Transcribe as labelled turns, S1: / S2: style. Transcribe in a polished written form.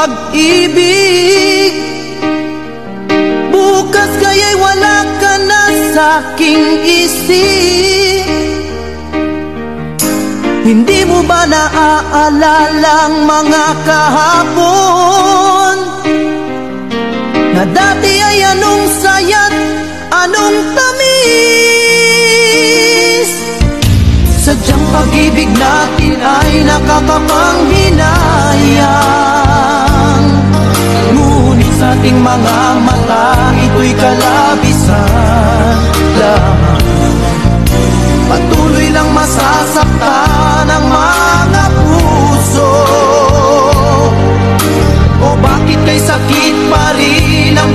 S1: pag-ibig. Bukas kaya'y wala ka na sa'king isip. Hindi mo ba naaalala ang mga kahapon na dati ay anong saya't anong tamis? Sadyang pag-ibig natin ay nakakapanghinayang, ngunit sa ating mga mata ito'y kalabisan lamang. Patuloy lang masasaktan ang mga puso. O bakit kay sakit pa rin ang